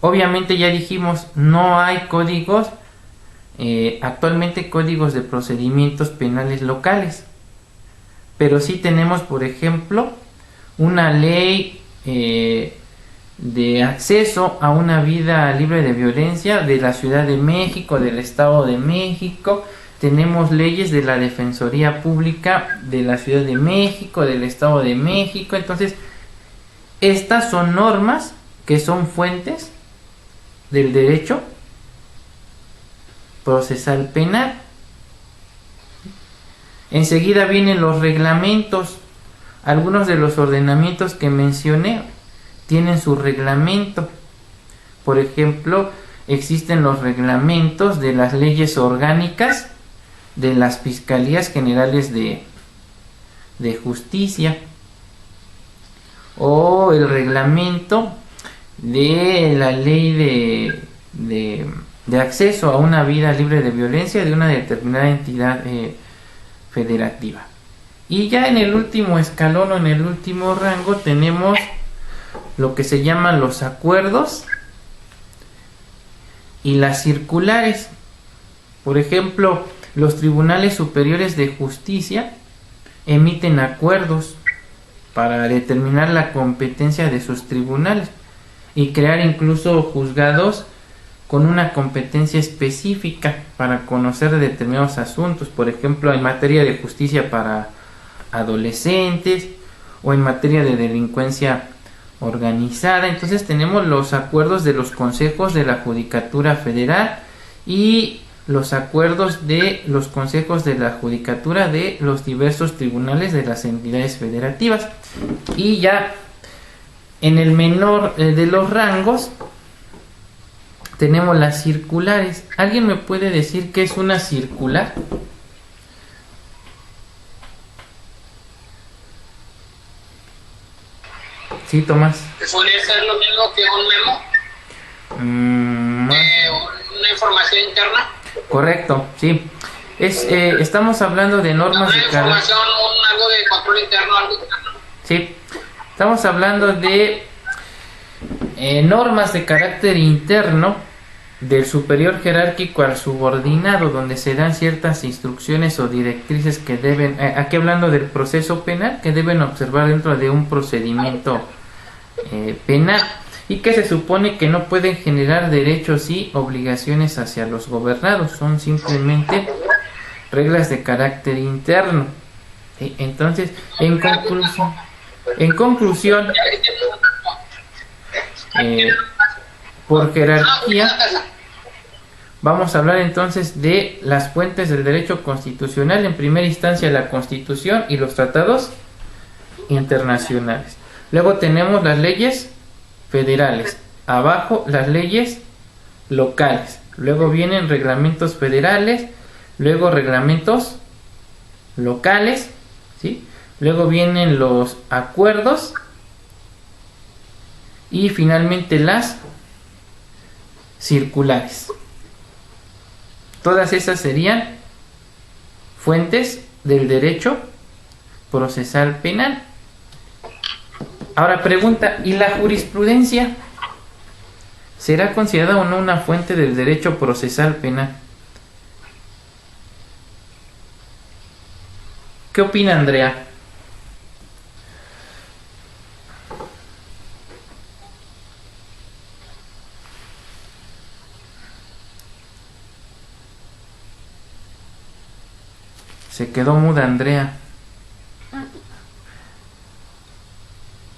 Obviamente ya dijimos, no hay códigos, actualmente códigos de procedimientos penales locales, pero sí tenemos, por ejemplo, una ley de acceso a una vida libre de violencia de la Ciudad de México, del Estado de México. Tenemos leyes de la Defensoría Pública de la Ciudad de México, del Estado de México. Entonces, estas son normas que son fuentes del derecho procesal penal. Enseguida vienen los reglamentos. Algunos de los ordenamientos que mencioné tienen su reglamento. Por ejemplo, existen los reglamentos de las leyes orgánicas de las Fiscalías Generales de Justicia, o el reglamento de la ley de acceso a una vida libre de violencia de una determinada entidad federativa. Y ya en el último escalón o en el último rango tenemos lo que se llaman los acuerdos y las circulares. Por ejemplo, los tribunales superiores de justicia emiten acuerdos para determinar la competencia de sus tribunales y crear incluso juzgados con una competencia específica para conocer determinados asuntos, por ejemplo, en materia de justicia para adolescentes o en materia de delincuencia organizada. Entonces tenemos los acuerdos de los consejos de la Judicatura Federal y los acuerdos de los consejos de la judicatura de los diversos tribunales de las entidades federativas. Y ya en el menor de los rangos tenemos las circulares. ¿Alguien me puede decir qué es una circular? Sí, Tomás. ¿Podría ser lo mismo que un memo? ¿Una información interna? Correcto, sí. Estamos hablando de normas de carácter. Algo de control interno, algo interno. Sí, estamos hablando de normas de carácter interno del superior jerárquico al subordinado, donde se dan ciertas instrucciones o directrices que deben, aquí hablando del proceso penal, que deben observar dentro de un procedimiento penal, y que se supone que no pueden generar derechos y obligaciones hacia los gobernados, son simplemente reglas de carácter interno. Entonces, en conclusión, por jerarquía, vamos a hablar entonces de las fuentes del derecho constitucional. En primera instancia, la Constitución y los tratados internacionales. Luego tenemos las leyes federales, abajo las leyes locales, luego vienen reglamentos federales, luego reglamentos locales, ¿sí? Luego vienen los acuerdos y finalmente las circulares. Todas esas serían fuentes del derecho procesal penal. Ahora pregunta, ¿y la jurisprudencia será considerada o no una fuente del derecho procesal penal? ¿Qué opina Andrea? Se quedó muda Andrea.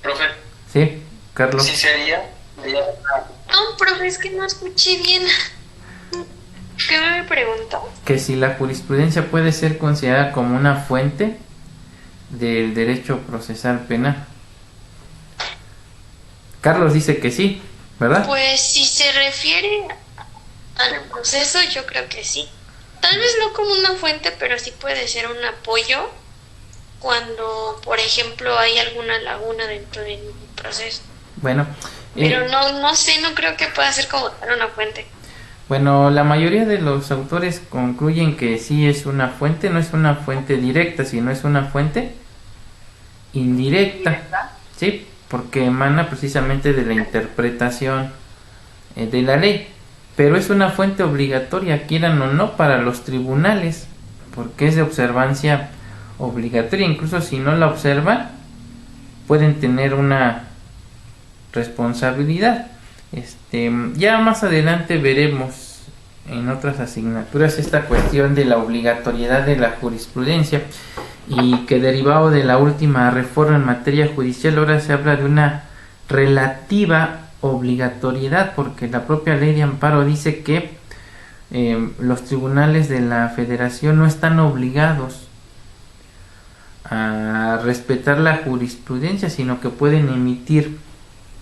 Profe. Sí, Carlos. Sí sería. No, profe, es que no escuché bien. ¿Qué me preguntó? Que si la jurisprudencia puede ser considerada como una fuente del derecho procesal penal. Carlos dice que sí, ¿verdad? Pues si se refiere al proceso, yo creo que sí. Tal vez no como una fuente, pero sí puede ser un apoyo cuando, por ejemplo, hay alguna laguna dentro del proceso. Bueno. Pero no sé, no creo que pueda ser como tal una fuente. Bueno, la mayoría de los autores concluyen que sí es una fuente, no es una fuente directa, sino es una fuente indirecta. Sí, porque emana precisamente de la interpretación de la ley, pero es una fuente obligatoria, quieran o no, para los tribunales, porque es de observancia obligatoria. Incluso si no la observan, pueden tener una responsabilidad. Ya más adelante veremos en otras asignaturas esta cuestión de la obligatoriedad de la jurisprudencia, y que derivado de la última reforma en materia judicial ahora se habla de una relativa obligatoriedad, porque la propia ley de amparo dice que los tribunales de la Federación no están obligados a respetar la jurisprudencia, sino que pueden emitir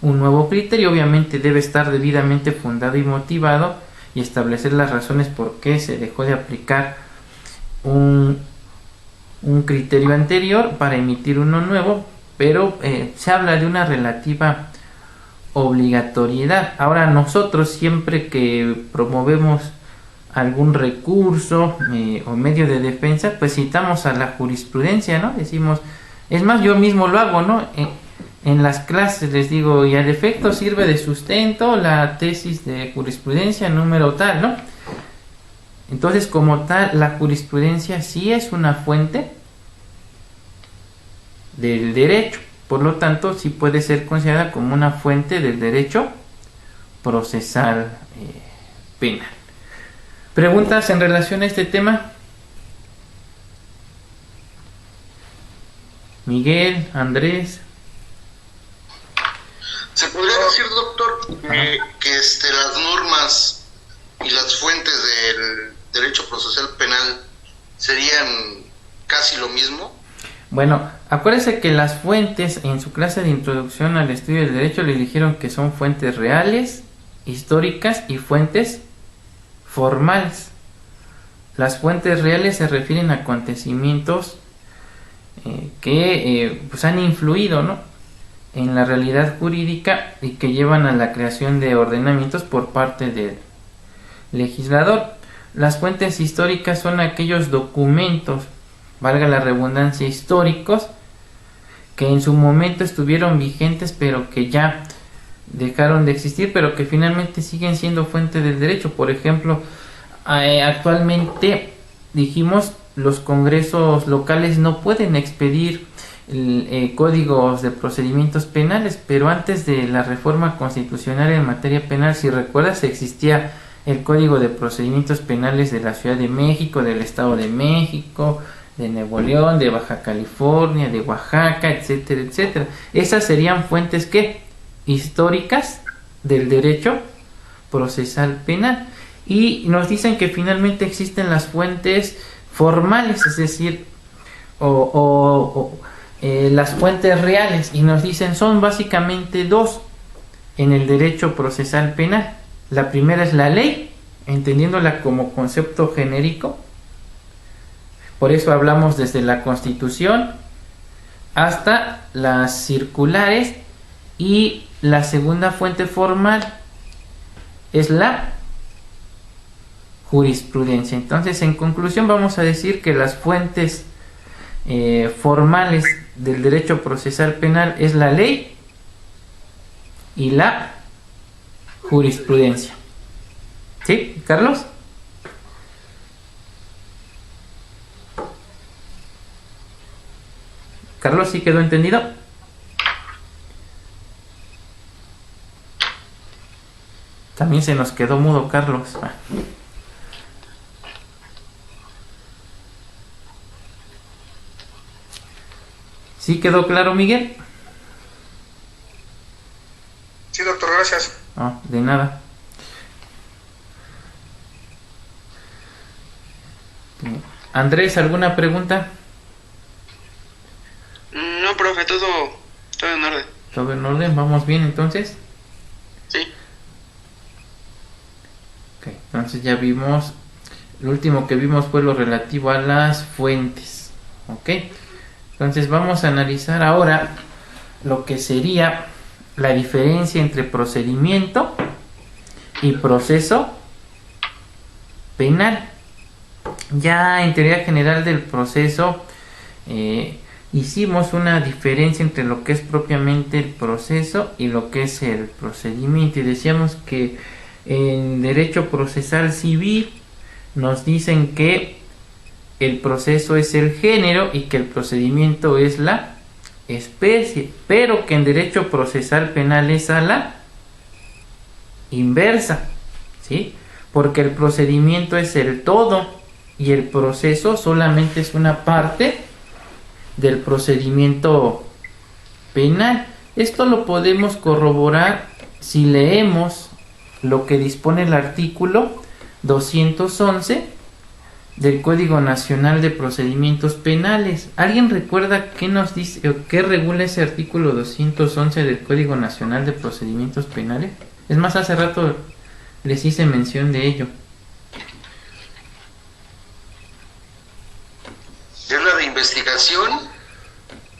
un nuevo criterio. Obviamente debe estar debidamente fundado y motivado, y establecer las razones por qué se dejó de aplicar un criterio anterior para emitir uno nuevo, pero se habla de una relativa obligatoriedad. Ahora, nosotros siempre que promovemos algún recurso o medio de defensa, pues citamos a la jurisprudencia, ¿no? Decimos, es más, yo mismo lo hago, ¿no? En las clases les digo, y al efecto sirve de sustento la tesis de jurisprudencia número tal, ¿no? Entonces, como tal, la jurisprudencia sí es una fuente del derecho, por lo tanto, sí puede ser considerada como una fuente del derecho procesal penal. ¿Preguntas en relación a este tema? Miguel, Andrés. ¿Se podría decir, doctor, que las normas y las fuentes del derecho procesal penal serían casi lo mismo? Bueno, acuérdense que las fuentes en su clase de introducción al estudio del derecho les dijeron que son fuentes reales, históricas y fuentes formales. Las fuentes reales se refieren a acontecimientos que pues han influido, ¿no?, en la realidad jurídica y que llevan a la creación de ordenamientos por parte del legislador. Las fuentes históricas son aquellos documentos, valga la redundancia, históricos, que en su momento estuvieron vigentes pero que ya dejaron de existir, pero que finalmente siguen siendo fuente del derecho. Por ejemplo, actualmente dijimos, los congresos locales no pueden expedir códigos de procedimientos penales, pero antes de la reforma constitucional en materia penal, si recuerdas, existía el Código de Procedimientos Penales de la Ciudad de México, del Estado de México, de Nuevo León, de Baja California, de Oaxaca, etcétera, etcétera. Esas serían fuentes ¿qué? Históricas del derecho procesal penal. Y nos dicen que finalmente existen las fuentes formales, es decir, las fuentes reales, y nos dicen son básicamente dos en el derecho procesal penal. La primera es la ley, entendiéndola como concepto genérico, por eso hablamos desde la Constitución hasta las circulares, y la segunda fuente formal es la jurisprudencia. Entonces, en conclusión, vamos a decir que las fuentes formales del derecho procesal penal es la ley y la jurisprudencia. ¿Sí, Carlos? Carlos, ¿sí quedó entendido? También se nos quedó mudo Carlos. ¿Sí quedó claro, Miguel? Sí, doctor, gracias. Oh, de nada. Andrés, ¿alguna pregunta? No, profe, todo en orden. ¿Todo en orden? ¿Vamos bien entonces? Sí. Ok, entonces ya vimos, lo último que vimos fue lo relativo a las fuentes. Ok, entonces vamos a analizar ahora lo que sería la diferencia entre procedimiento y proceso penal. Ya en teoría general del proceso hicimos una diferencia entre lo que es propiamente el proceso y lo que es el procedimiento, y decíamos que En derecho procesal civil nos dicen que el proceso es el género y que el procedimiento es la especie, pero que en derecho procesal penal es a la inversa, ¿sí? Porque el procedimiento es el todo y el proceso solamente es una parte del procedimiento penal. Esto lo podemos corroborar si leemos lo que dispone el artículo 211 del Código Nacional de Procedimientos Penales. ¿Alguien recuerda qué nos dice o qué regula ese artículo 211 del Código Nacional de Procedimientos Penales? Es más, hace rato les hice mención de ello. Es la de investigación,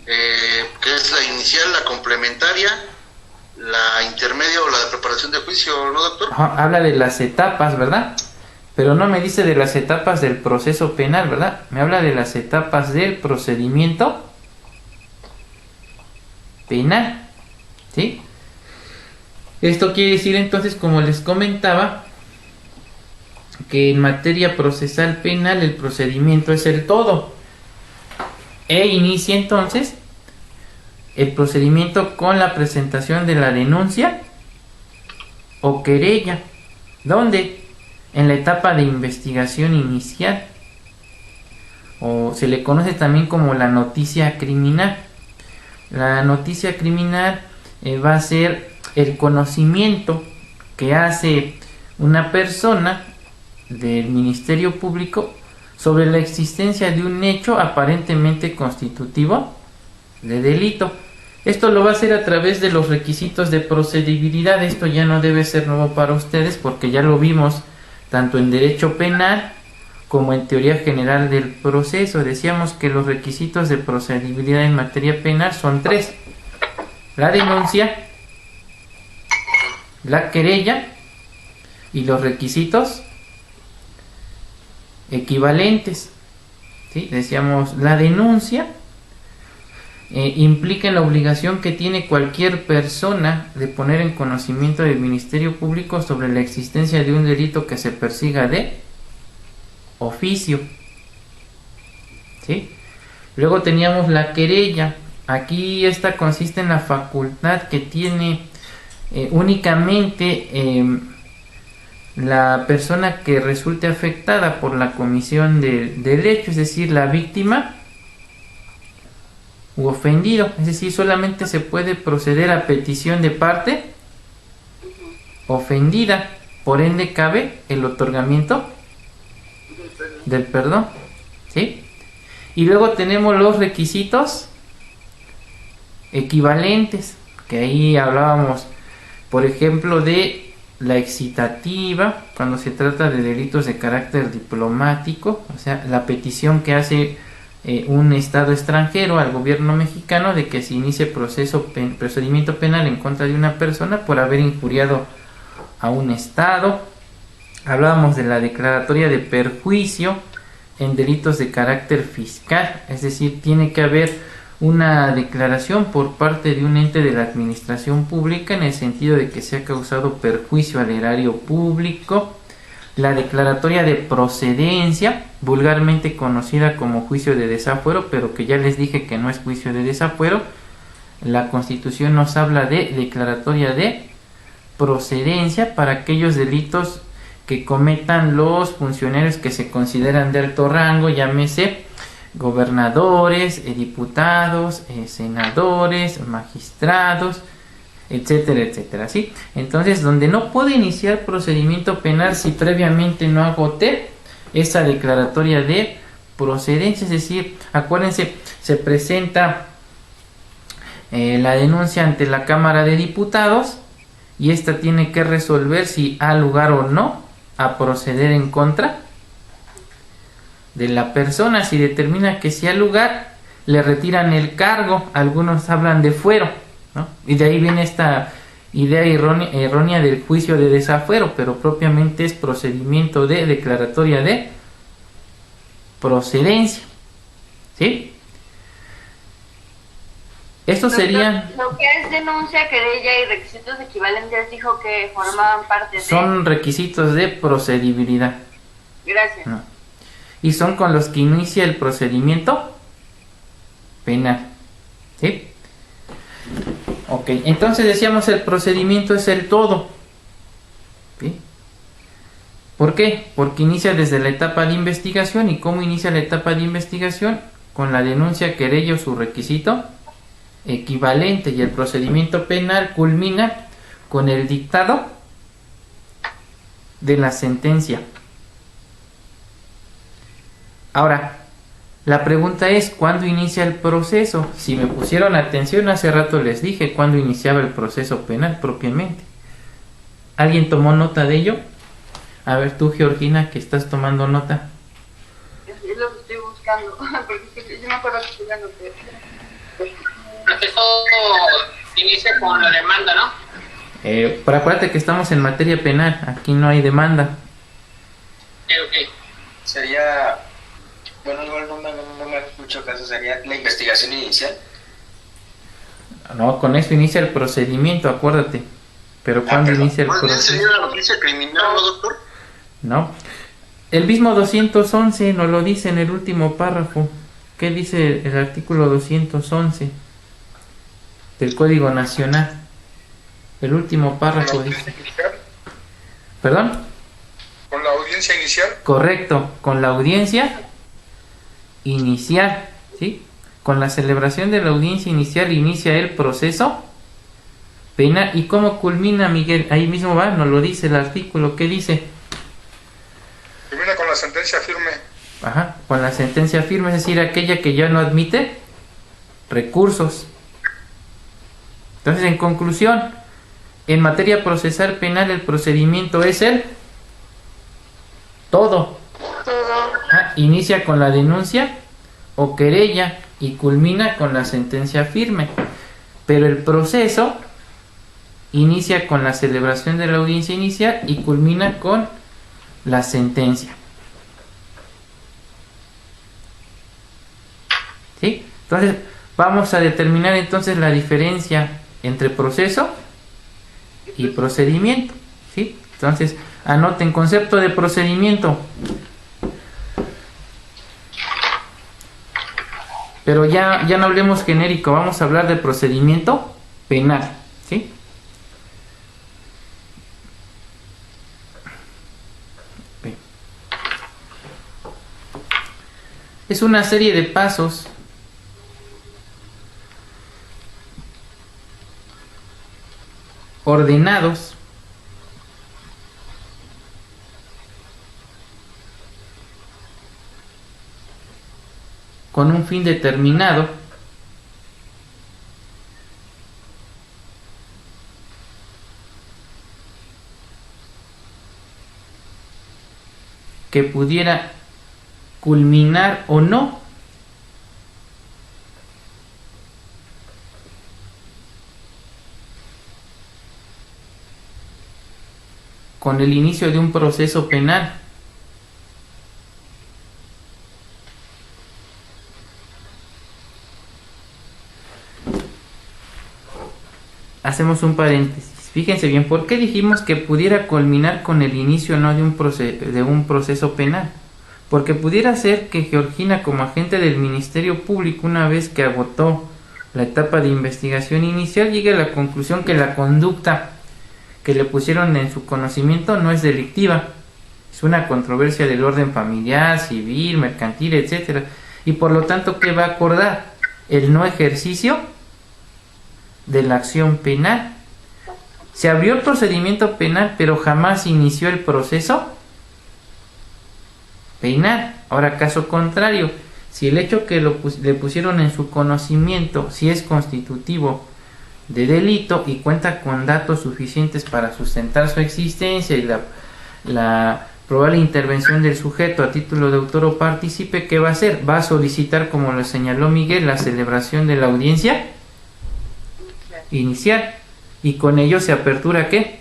que es la inicial, la complementaria, la intermedia o la de preparación de juicio, ¿no, doctor? Ajá, habla de las etapas, ¿verdad? Pero no me dice de las etapas del proceso penal, ¿verdad? Me habla de las etapas del procedimiento penal, ¿sí? Esto quiere decir entonces, como les comentaba, que en materia procesal penal el procedimiento es el todo. E inicia entonces el procedimiento con la presentación de la denuncia o querella. ¿Dónde? En la etapa de investigación inicial, o se le conoce también como la noticia criminal. La noticia criminal va a ser el conocimiento que hace una persona del Ministerio Público sobre la existencia de un hecho aparentemente constitutivo de delito. Esto lo va a hacer a través de los requisitos de procedibilidad. Esto ya no debe ser nuevo para ustedes porque ya lo vimos tanto en derecho penal como en teoría general del proceso. Decíamos que los requisitos de procedibilidad en materia penal son 3: la denuncia, la querella y los requisitos equivalentes, ¿sí? Decíamos, la denuncia implica la obligación que tiene cualquier persona de poner en conocimiento del Ministerio Público sobre la existencia de un delito que se persiga de oficio, ¿sí? Luego teníamos la querella. Aquí esta consiste en la facultad que tiene únicamente la persona que resulte afectada por la comisión del hecho, es decir, la víctima u ofendido. Es decir, solamente se puede proceder a petición de parte ofendida, por ende cabe el otorgamiento del perdón, ¿sí? Y luego tenemos los requisitos equivalentes, que ahí hablábamos, por ejemplo, de la excitativa, cuando se trata de delitos de carácter diplomático, o sea, la petición que hace un estado extranjero al gobierno mexicano de que se inicie procedimiento penal en contra de una persona por haber injuriado a un estado. Hablábamos de la declaratoria de perjuicio en delitos de carácter fiscal, es decir, tiene que haber una declaración por parte de un ente de la administración pública en el sentido de que se ha causado perjuicio al erario público. La declaratoria de procedencia, vulgarmente conocida como juicio de desafuero, pero que ya les dije que no es juicio de desafuero. La Constitución nos habla de declaratoria de procedencia para aquellos delitos que cometan los funcionarios que se consideran de alto rango, llámese gobernadores, diputados, senadores, magistrados, etcétera, etcétera, ¿sí? Entonces, donde no puede iniciar procedimiento penal si previamente no agoté esa declaratoria de procedencia, es decir, acuérdense, se presenta la denuncia ante la Cámara de Diputados y esta tiene que resolver si ha lugar o no a proceder en contra de la persona. Si determina que sí ha lugar, le retiran el cargo. Algunos hablan de fuero, ¿no? Y de ahí viene esta idea errónea del juicio de desafuero, pero propiamente es procedimiento de declaratoria de procedencia, ¿sí? Estos serían, Lo que es denuncia, querella y requisitos equivalentes dijo que formaban parte de... son requisitos de procedibilidad. Gracias. No. Y son con los que inicia el procedimiento penal. ¿Sí? Ok, entonces decíamos el procedimiento es el todo. ¿Sí? ¿Por qué? Porque inicia desde la etapa de investigación. ¿Y cómo inicia la etapa de investigación? Con la denuncia, querella o su requisito equivalente, y el procedimiento penal culmina con el dictado de la sentencia. Ahora, la pregunta es, ¿cuándo inicia el proceso? Si me pusieron atención, hace rato les dije cuándo iniciaba el proceso penal propiamente. ¿Alguien tomó nota de ello? A ver tú, Georgina, que estás tomando nota. Es lo que estoy buscando, porque yo me acuerdo que estoy dando El proceso inicia con la demanda, ¿no? Pero acuérdate que estamos en materia penal, aquí no hay demanda. Ok. Sería, bueno, igual no me hace mucho caso, sería la investigación inicial. No, con eso inicia el procedimiento, acuérdate. Pero ¿cuándo inicia el Más bien proceso? sería la noticia criminal, ¿no, doctor? No. El mismo 211 nos lo dice en el último párrafo. ¿Qué dice el artículo 211 del Código Nacional? El último párrafo dice. ¿Perdón? ¿Con la audiencia inicial? Correcto, con la audiencia inicial, ¿sí? Con la celebración de la audiencia inicial inicia el proceso penal. ¿Y cómo culmina, Miguel? Ahí mismo va, nos lo dice el artículo. ¿Qué dice? Termina con la sentencia firme. Ajá, con la sentencia firme, es decir, aquella que ya no admite recursos. Entonces, en conclusión, en materia procesal penal el procedimiento es el todo. Inicia con la denuncia o querella y culmina con la sentencia firme. Pero el proceso inicia con la celebración de la audiencia inicial y culmina con la sentencia. ¿Sí? Entonces, vamos a determinar entonces la diferencia entre proceso y procedimiento. ¿Sí? Entonces, anoten concepto de procedimiento. Pero ya no hablemos genérico, vamos a hablar de procedimiento penal. ¿Sí? Bien. Es una serie de pasos ordenados con un fin determinado que pudiera culminar o no con el inicio de un proceso penal. Hacemos un paréntesis. Fíjense bien, ¿por qué dijimos que pudiera culminar con el inicio no de un proceso penal? Porque pudiera ser que Georgina, como agente del Ministerio Público, una vez que agotó la etapa de investigación inicial, llegue a la conclusión que la conducta que le pusieron en su conocimiento no es delictiva. Es una controversia del orden familiar, civil, mercantil, etcétera. Y por lo tanto, ¿qué va a acordar? El no ejercicio de la acción penal. Se abrió el procedimiento penal, pero jamás inició el proceso penal. Ahora, caso contrario, si el hecho que le pusieron en su conocimiento, si es constitutivo de delito y cuenta con datos suficientes para sustentar su existencia y la probable intervención del sujeto a título de autor o partícipe, ¿qué va a hacer? Va a solicitar, como lo señaló Miguel, la celebración de la audiencia inicial, y con ello se apertura ¿qué?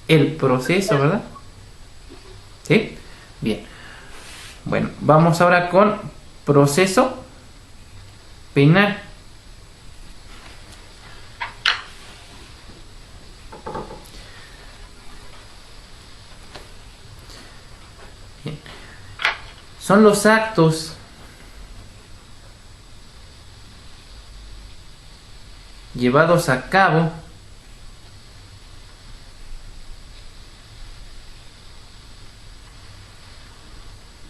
El proceso, ¿verdad? ¿Sí? Bien. Bueno, vamos ahora con proceso penal. son los actos llevados a cabo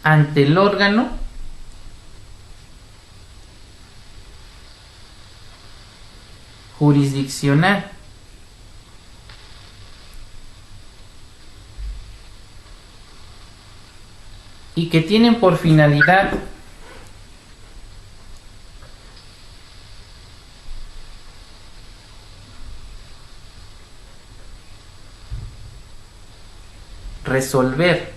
ante el órgano jurisdiccional y que tienen por finalidad resolver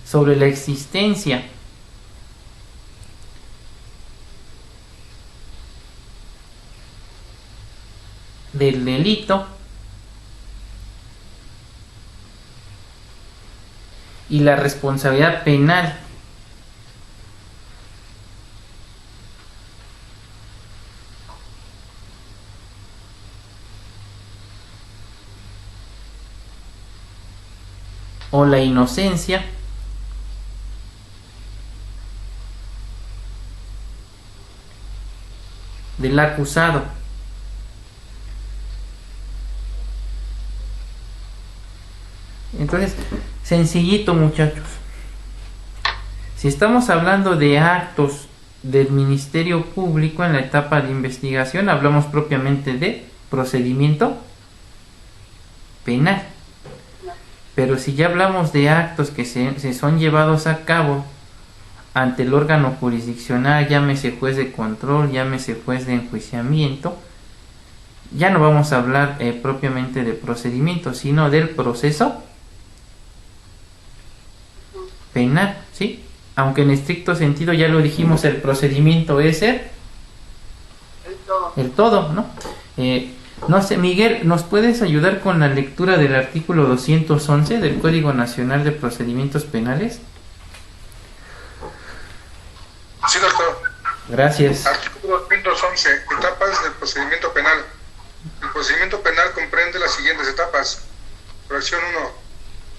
sobre la existencia del delito y la responsabilidad penal o la inocencia del acusado. Entonces, sencillito, muchachos. Si estamos hablando de actos del Ministerio Público en la etapa de investigación, hablamos propiamente de procedimiento penal. Pero si ya hablamos de actos que se son llevados a cabo ante el órgano jurisdiccional, llámese juez de control, llámese juez de enjuiciamiento, ya no vamos a hablar propiamente de procedimiento, sino del proceso penal, ¿sí? Aunque en estricto sentido, ya lo dijimos, el procedimiento es el todo, ¿no? No sé, Miguel, ¿nos puedes ayudar con la lectura del artículo 211 del Código Nacional de Procedimientos Penales? Sí, doctor. Gracias. Artículo 211. Etapas del procedimiento penal. El procedimiento penal comprende las siguientes etapas. Fracción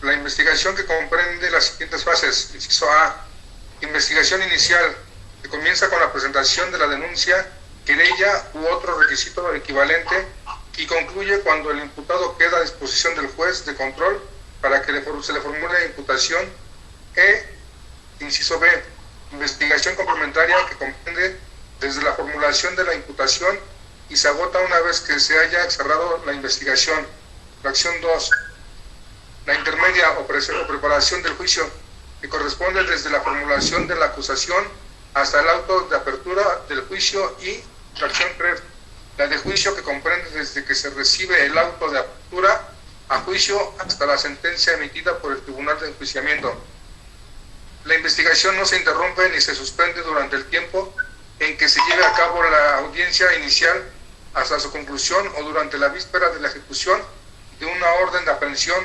1. La investigación, que comprende las siguientes fases. Inciso A. Investigación inicial, que comienza con la presentación de la denuncia, querella u otro requisito equivalente, y concluye cuando el imputado queda a disposición del juez de control para que se le formule la imputación. Inciso B. Investigación complementaria, que comprende desde la formulación de la imputación y se agota una vez que se haya cerrado la investigación. Fracción 2. La intermedia o preparación del juicio, que corresponde desde la formulación de la acusación hasta el auto de apertura del juicio. Y fracción 3. La de juicio, que comprende desde que se recibe el auto de apertura a juicio hasta la sentencia emitida por el Tribunal de Enjuiciamiento. La investigación no se interrumpe ni se suspende durante el tiempo en que se lleve a cabo la audiencia inicial hasta su conclusión o durante la víspera de la ejecución de una orden de aprehensión.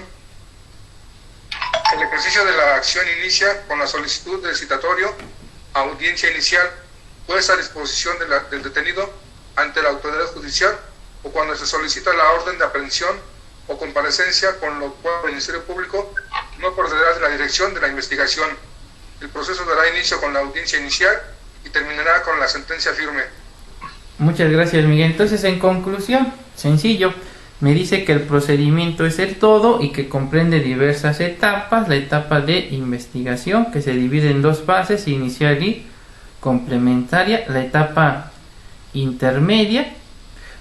El ejercicio de la acción inicia con la solicitud del citatorio, audiencia inicial, puesta a disposición del detenido ante la autoridad judicial, o cuando se solicita la orden de aprehensión o comparecencia, con lo cual el Ministerio Público no procederá de la dirección de la investigación. El proceso dará inicio con la audiencia inicial y terminará con la sentencia firme. Muchas gracias, Miguel. Entonces, en conclusión, sencillo, me dice que el procedimiento es el todo y que comprende diversas etapas. La etapa de investigación, que se divide en dos fases, inicial y complementaria. La etapa intermedia,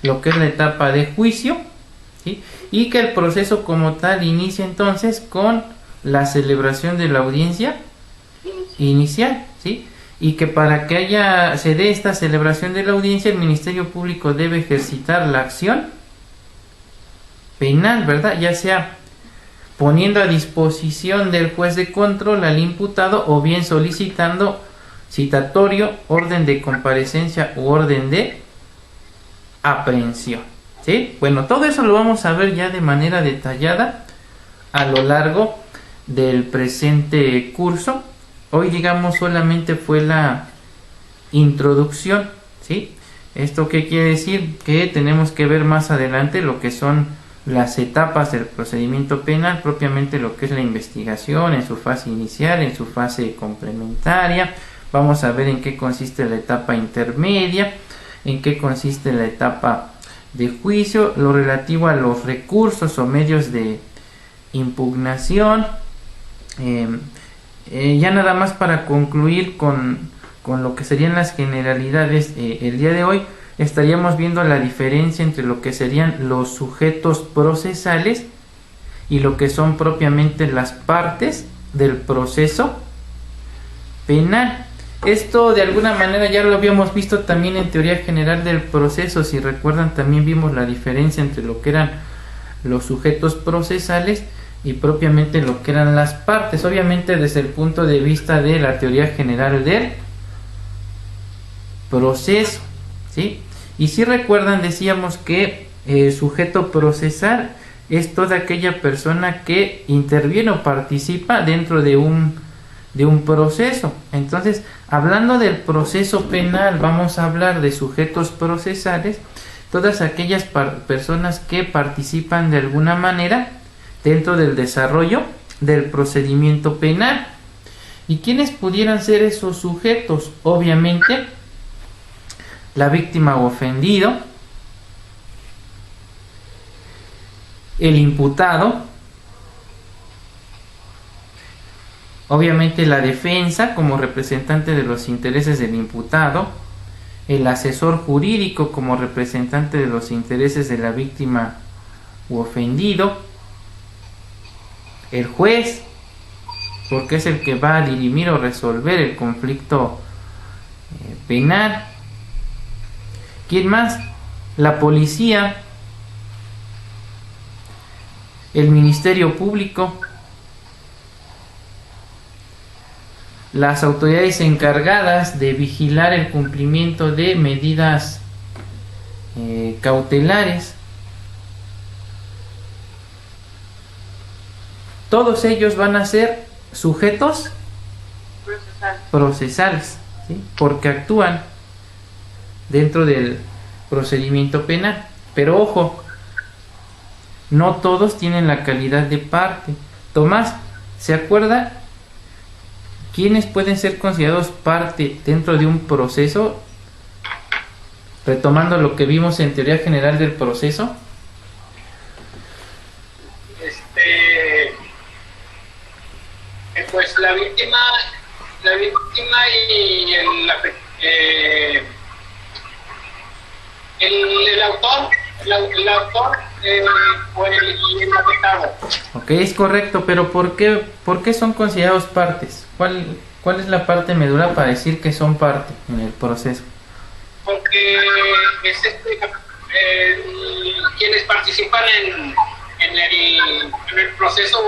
lo que es la etapa de juicio, ¿sí? Y que el proceso como tal inicia entonces con la celebración de la audiencia inicial, ¿sí? Y que para que se dé esta celebración de la audiencia, el Ministerio Público debe ejercitar la acción penal, ¿verdad? Ya sea poniendo a disposición del juez de control al imputado, o bien solicitando citatorio, orden de comparecencia u orden de aprehensión, ¿sí? Bueno, todo eso lo vamos a ver ya de manera detallada a lo largo del presente curso. Hoy, digamos, solamente fue la introducción, ¿sí? ¿Esto qué quiere decir? Que tenemos que ver más adelante lo que son las etapas del procedimiento penal, propiamente lo que es la investigación en su fase inicial, en su fase complementaria. Vamos a ver en qué consiste la etapa intermedia, en qué consiste la etapa de juicio, lo relativo a los recursos o medios de impugnación. Ya nada más para concluir con lo que serían las generalidades, el día de hoy estaríamos viendo la diferencia entre lo que serían los sujetos procesales y lo que son propiamente las partes del proceso penal. Esto de alguna manera ya lo habíamos visto también en teoría general del proceso. Si recuerdan, también vimos la diferencia entre lo que eran los sujetos procesales y propiamente lo que eran las partes, obviamente desde el punto de vista de la teoría general del proceso, ¿sí? Y si recuerdan, decíamos que el sujeto procesal es toda aquella persona que interviene o participa dentro de un proceso. Entonces, hablando del proceso penal, vamos a hablar de sujetos procesales, todas aquellas personas que participan de alguna manera dentro del desarrollo del procedimiento penal. ¿Y quiénes pudieran ser esos sujetos? Obviamente, la víctima o ofendido, el imputado, obviamente la defensa como representante de los intereses del imputado, el asesor jurídico como representante de los intereses de la víctima u ofendido, el juez, porque es el que va a dirimir o resolver el conflicto penal. ¿Quién más? La policía, el Ministerio Público, las autoridades encargadas de vigilar el cumplimiento de medidas cautelares. Todos ellos van a ser sujetos procesales, ¿sí? Porque actúan dentro del procedimiento penal. Pero ojo, no todos tienen la calidad de parte. Tomás, ¿se acuerda quiénes pueden ser considerados parte dentro de un proceso? Retomando lo que vimos en teoría general del proceso. Pues la víctima y el autor y el afectado. Ok, es correcto, pero ¿por qué son considerados partes? ¿Cuál es la parte medular para decir que son parte en el proceso? Porque es quienes participan en el proceso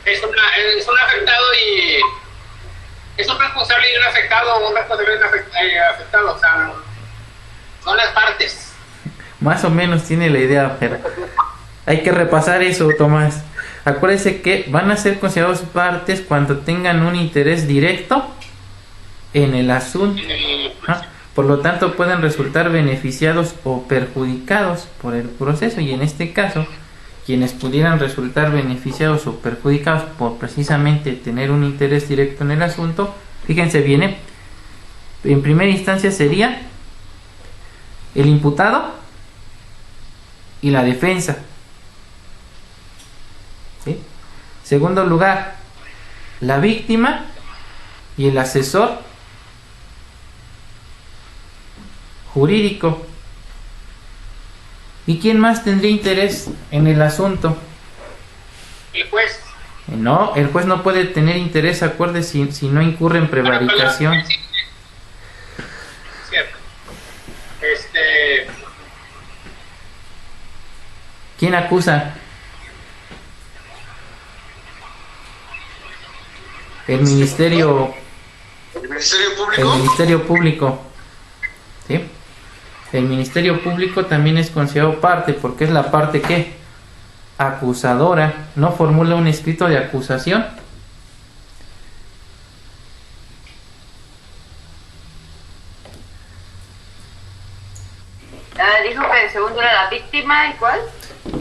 es un afectado y es un responsable y un afectado, o un responsable y un afectado, o sea, son las partes. Más o menos tiene la idea, pero hay que repasar eso, Tomás. Acuérdense que van a ser considerados partes cuando tengan un interés directo en el asunto. Por lo tanto, pueden resultar beneficiados o perjudicados por el proceso, y en este caso, quienes pudieran resultar beneficiados o perjudicados por precisamente tener un interés directo en el asunto, fíjense bien, en primera instancia sería el imputado y la defensa, ¿sí? Segundo lugar, la víctima y el asesor jurídico. ¿Y quién más tendría interés en el asunto? El juez. No, el juez no puede tener interés, acuérdese, si no incurre en prevaricación. Cierto. ¿Quién acusa? El Ministerio Público. El Ministerio Público. ¿Sí? El Ministerio Público también es considerado parte, porque es la parte que acusadora, no formula un escrito de acusación. Dijo que el segundo era la víctima, ¿y cuál?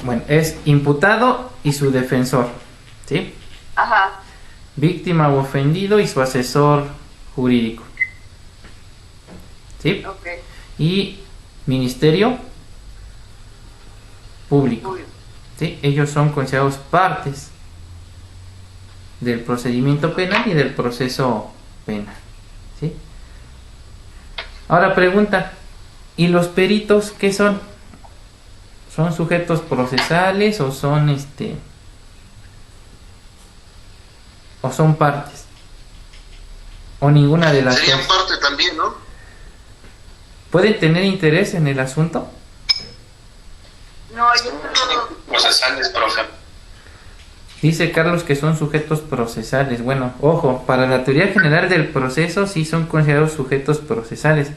Bueno, es imputado y su defensor, ¿sí? Ajá. Víctima o ofendido y su asesor jurídico, ¿sí? Ok. Y Ministerio Público, Uy. ¿sí? Ellos son considerados partes del procedimiento penal y del proceso penal, ¿sí? Ahora pregunta, ¿y los peritos qué son? ¿Son sujetos procesales o son o son partes? O ninguna de las Serían dos. parte también, ¿no? ¿Pueden tener interés en el asunto? No, yo solo... Procesales, profe. Dice Carlos que son sujetos procesales. Bueno, ojo, para la teoría general del proceso sí son considerados sujetos procesales,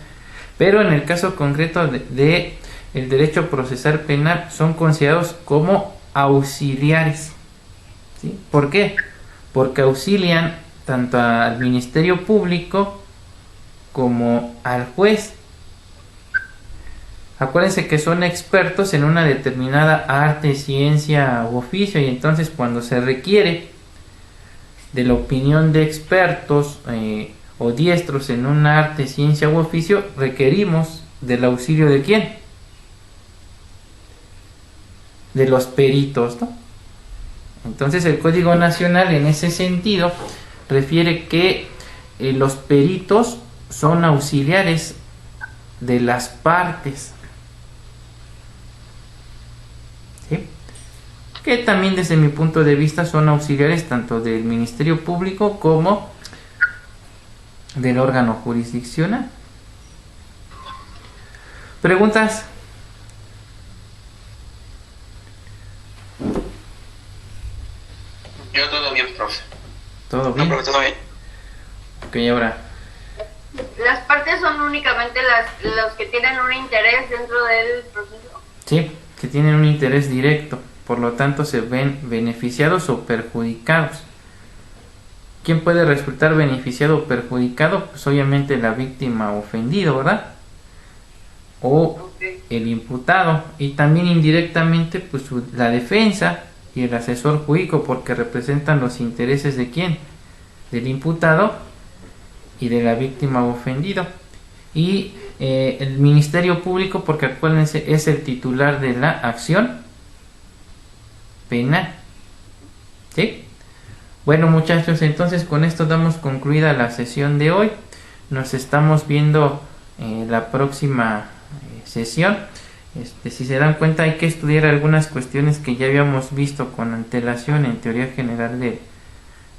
pero en el caso concreto de el derecho procesal penal son considerados como auxiliares, ¿sí? ¿Por qué? Porque auxilian tanto al Ministerio Público como al juez. Acuérdense que son expertos en una determinada arte, ciencia u oficio, y entonces cuando se requiere de la opinión de expertos o diestros en un arte, ciencia u oficio, requerimos del auxilio de ¿quién? De los peritos, ¿no? Entonces el Código Nacional en ese sentido refiere que los peritos son auxiliares de las partes, ¿sí? Que también desde mi punto de vista son auxiliares tanto del Ministerio Público como del órgano jurisdiccional. ¿Preguntas? Yo todo bien, profe. ¿Todo No, bien? profe, todo bien. Ok, ahora. Las partes son únicamente los que tienen un interés dentro del proceso. Sí, que tienen un interés directo, por lo tanto se ven beneficiados o perjudicados. ¿Quién puede resultar beneficiado o perjudicado? Pues obviamente la víctima ofendido, ¿verdad? O Ok. el imputado, y también indirectamente pues la defensa y el asesor jurídico, porque representan los intereses de quién, del imputado y de la víctima ofendido. Y el Ministerio Público, porque acuérdense, es el titular de la acción penal, ¿sí? Bueno, muchachos, entonces con esto damos concluida la sesión de hoy. Nos estamos viendo la próxima sesión. Si se dan cuenta, hay que estudiar algunas cuestiones que ya habíamos visto con antelación en teoría general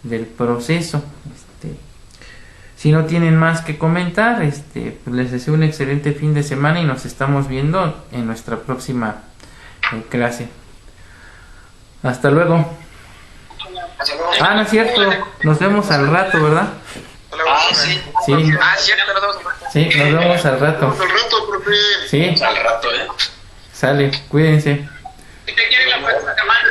del proceso. Si no tienen más que comentar, pues les deseo un excelente fin de semana y nos estamos viendo en nuestra próxima clase. Hasta luego. Ah, no es cierto, nos vemos al rato, ¿verdad? Ah, sí. Sí, Ah, cierto, nos vemos al rato. sí, nos vemos al rato. Al rato, profe. Sí, Al rato, sale, cuídense. ¿Y qué quieren la próxima semana?